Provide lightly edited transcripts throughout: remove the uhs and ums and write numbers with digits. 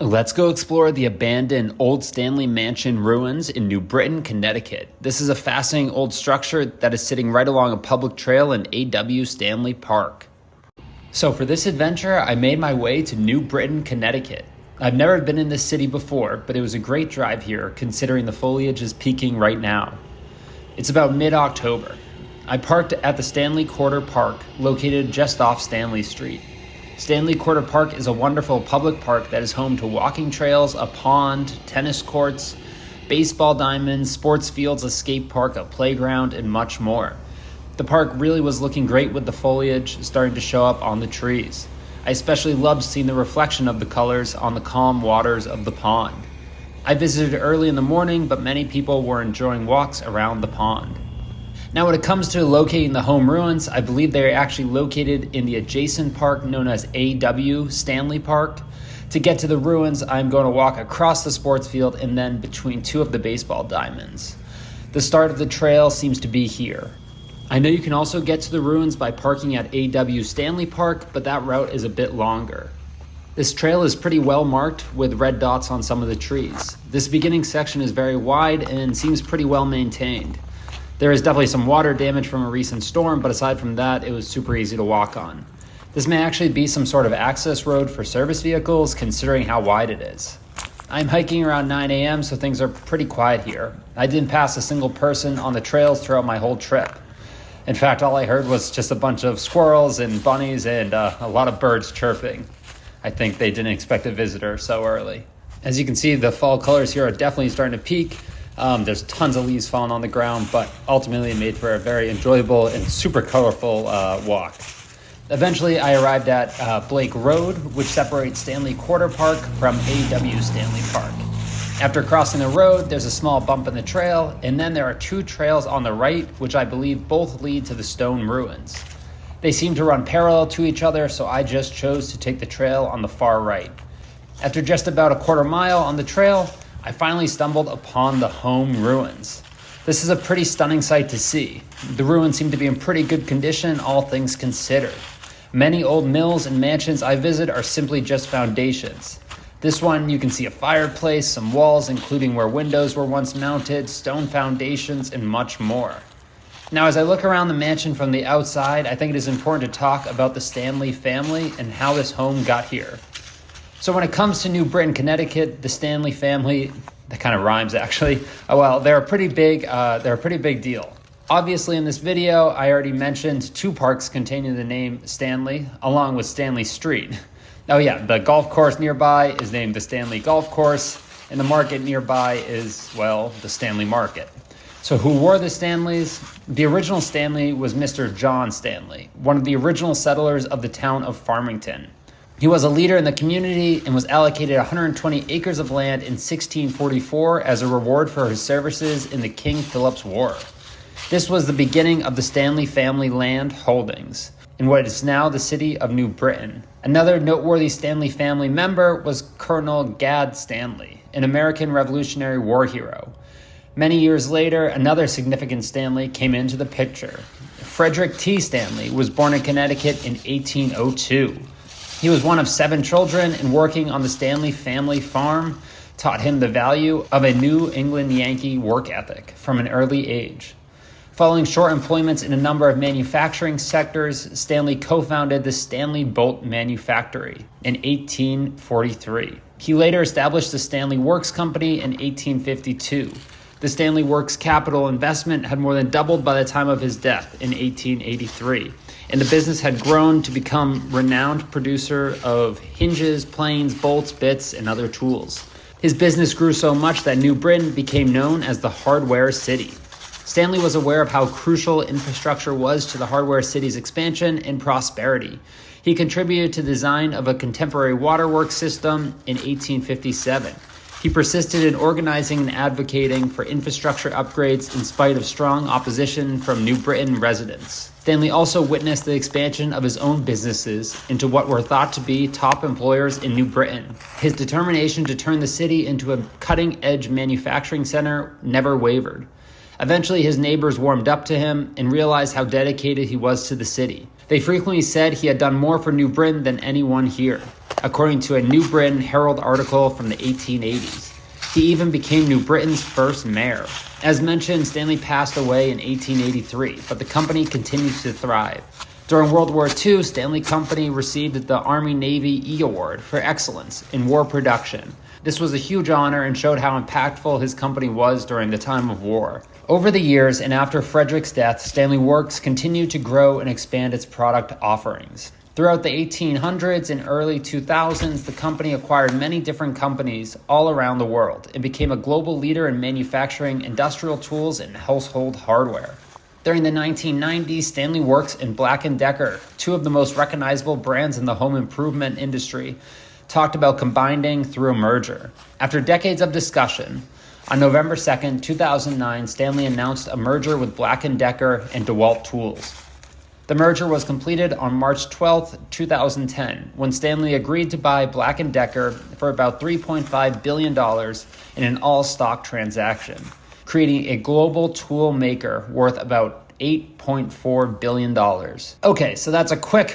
Let's go explore the abandoned Old Stanley Mansion ruins in New Britain, Connecticut. This is a fascinating old structure that is sitting right along a public trail in A.W. Stanley Park. So for this adventure, I made my way to New Britain, Connecticut. I've never been in this city before, but it was a great drive here considering the foliage is peaking right now. It's about mid-October. I parked at the Stanley Quarter Park, located just off Stanley Street. Stanley Quarter Park is a wonderful public park that is home to walking trails, a pond, tennis courts, baseball diamonds, sports fields, a skate park, a playground, and much more. The park really was looking great with the foliage starting to show up on the trees. I especially loved seeing the reflection of the colors on the calm waters of the pond. I visited early in the morning, but many people were enjoying walks around the pond. Now, when it comes to locating the home ruins, I believe they are actually located in the adjacent park known as A.W. Stanley Park. To get to the ruins, I'm going to walk across the sports field and then between two of the baseball diamonds. The start of the trail seems to be here. I know you can also get to the ruins by parking at A.W. Stanley Park, but that route is a bit longer. This trail is pretty well marked with red dots on some of the trees. This beginning section is very wide and seems pretty well maintained. There is definitely some water damage from a recent storm, but aside from that, it was super easy to walk on. This may actually be some sort of access road for service vehicles, considering how wide it is. I'm hiking around 9 a.m., so things are pretty quiet here. I didn't pass a single person on the trails throughout my whole trip. In fact, all I heard was just a bunch of squirrels and bunnies and a lot of birds chirping. I think they didn't expect a visitor so early. As you can see, the fall colors here are definitely starting to peak. There's tons of leaves falling on the ground, but ultimately it made for a very enjoyable and super colorful walk. Eventually, I arrived at Blake Road, which separates Stanley Quarter Park from A.W. Stanley Park. After crossing the road, there's a small bump in the trail, and then there are two trails on the right, which I believe both lead to the stone ruins. They seem to run parallel to each other, so I just chose to take the trail on the far right. After just about a quarter mile on the trail, I finally stumbled upon the home ruins. This is a pretty stunning sight to see. The ruins seem to be in pretty good condition, all things considered. Many old mills and mansions I visit are simply just foundations. This one, you can see a fireplace, some walls including where windows were once mounted, stone foundations, and much more. Now, as I look around the mansion from the outside, I think it is important to talk about the Stanley family and how this home got here. So when it comes to New Britain, Connecticut, the Stanley family, that kind of rhymes actually, they're a pretty big deal. Obviously in this video, I already mentioned two parks containing the name Stanley, along with Stanley Street. Oh yeah, the golf course nearby is named the Stanley Golf Course, and the market nearby is, the Stanley Market. So who were the Stanleys? The original Stanley was Mr. John Stanley, one of the original settlers of the town of Farmington. He was a leader in the community and was allocated 120 acres of land in 1644 as a reward for his services in the King Philip's War. This was the beginning of the Stanley family land holdings in what is now the city of New Britain. Another noteworthy Stanley family member was Colonel Gad Stanley, an American Revolutionary War hero. Many years later, another significant Stanley came into the picture. Frederick T. Stanley was born in Connecticut in 1802. He was one of 7 children, and working on the Stanley family farm taught him the value of a New England Yankee work ethic from an early age. Following short employments in a number of manufacturing sectors, Stanley co-founded the Stanley Bolt Manufactory in 1843. He later established the Stanley Works Company in 1852. The Stanley Works capital investment had more than doubled by the time of his death in 1883. And the business had grown to become a renowned producer of hinges, planes, bolts, bits, and other tools. His business grew so much that New Britain became known as the Hardware City. Stanley was aware of how crucial infrastructure was to the Hardware City's expansion and prosperity. He contributed to the design of a contemporary waterworks system in 1857. He persisted in organizing and advocating for infrastructure upgrades in spite of strong opposition from New Britain residents. Stanley also witnessed the expansion of his own businesses into what were thought to be top employers in New Britain. His determination to turn the city into a cutting-edge manufacturing center never wavered. Eventually, his neighbors warmed up to him and realized how dedicated he was to the city. They frequently said he had done more for New Britain than anyone here, according to a New Britain Herald article from the 1880s. He even became New Britain's first mayor. As mentioned, Stanley passed away in 1883, but the company continues to thrive. During World War II, Stanley Company received the Army-Navy E Award for excellence in war production. This was a huge honor and showed how impactful his company was during the time of war. Over the years and after Frederick's death, Stanley Works continued to grow and expand its product offerings. Throughout the 1800s and early 2000s, the company acquired many different companies all around the world and became a global leader in manufacturing industrial tools and household hardware. During the 1990s, Stanley Works and Black & Decker, two of the most recognizable brands in the home improvement industry, talked about combining through a merger. After decades of discussion, on November 2nd, 2009, Stanley announced a merger with Black & Decker and DeWalt Tools. The merger was completed on March 12, 2010, when Stanley agreed to buy Black & Decker for about $3.5 billion in an all-stock transaction, creating a global tool maker worth about $8.4 billion. Okay, so that's a quick,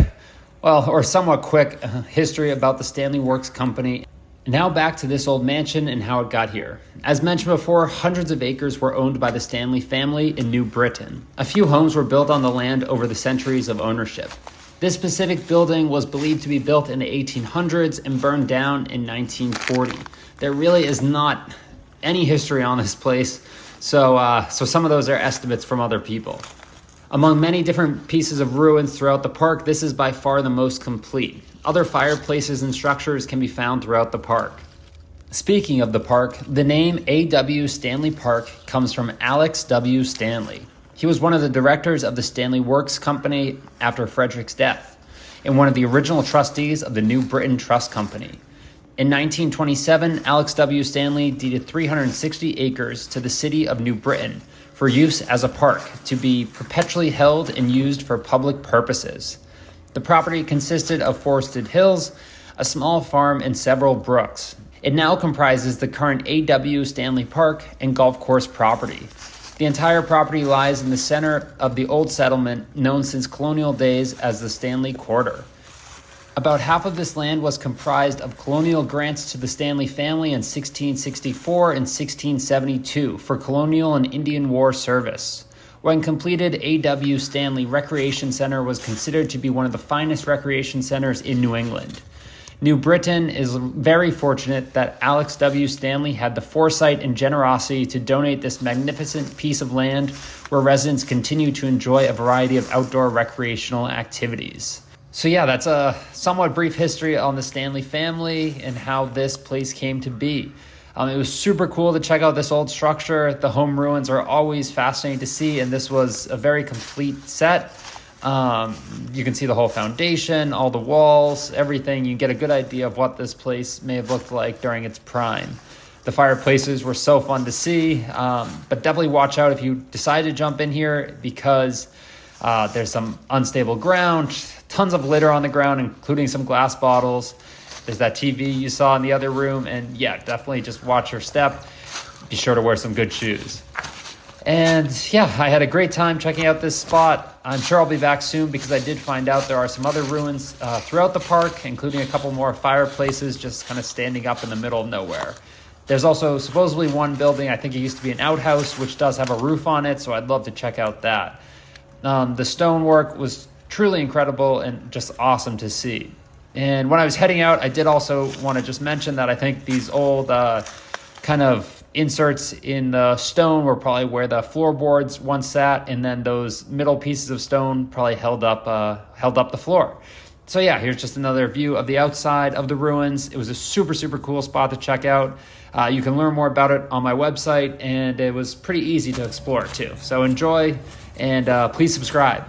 or somewhat quick history about the Stanley Works company. Now back to this old mansion and how it got here. As mentioned before, hundreds of acres were owned by the Stanley family in New Britain. A few homes were built on the land over the centuries of ownership. This specific building was believed to be built in the 1800s and burned down in 1940. There really is not any history on this place, so some of those are estimates from other people. Among many different pieces of ruins throughout the park, this is by far the most complete. Other fireplaces and structures can be found throughout the park. Speaking of the park, the name A.W. Stanley Park comes from Alex W. Stanley. He was one of the directors of the Stanley Works Company after Frederick's death, and one of the original trustees of the New Britain Trust Company. In 1927, Alex W. Stanley deeded 360 acres to the city of New Britain for use as a park to be perpetually held and used for public purposes. The property consisted of forested hills, a small farm, and several brooks. It now comprises the current A.W. Stanley Park and golf course property. The entire property lies in the center of the old settlement known since colonial days as the Stanley Quarter. About half of this land was comprised of colonial grants to the Stanley family in 1664 and 1672 for colonial and Indian War service. When completed, A.W. Stanley Recreation Center was considered to be one of the finest recreation centers in New England. New Britain is very fortunate that Alex W. Stanley had the foresight and generosity to donate this magnificent piece of land where residents continue to enjoy a variety of outdoor recreational activities. So yeah, that's a somewhat brief history on the Stanley family and how this place came to be. It was super cool to check out this old structure. The home ruins are always fascinating to see, and this was a very complete set. You can see the whole foundation, all the walls, everything. You get a good idea of what this place may have looked like during its prime. The fireplaces were so fun to see, but definitely watch out if you decide to jump in here because there's some unstable ground, tons of litter on the ground, including some glass bottles. There's that TV you saw in the other room, and yeah, definitely just watch your step. Be sure to wear some good shoes. And yeah, I had a great time checking out this spot. I'm sure I'll be back soon because I did find out there are some other ruins throughout the park, including a couple more fireplaces just kind of standing up in the middle of nowhere. There's also supposedly one building, I think it used to be an outhouse, which does have a roof on it, so I'd love to check out that. The stonework was truly incredible and just awesome to see. And when I was heading out, I did also want to just mention that I think these old kind of inserts in the stone were probably where the floorboards once sat, and then those middle pieces of stone probably held up the floor. So yeah, here's just another view of the outside of the ruins. It was a super, super cool spot to check out. You can learn more about it on my website, and it was pretty easy to explore too. So enjoy, and please subscribe.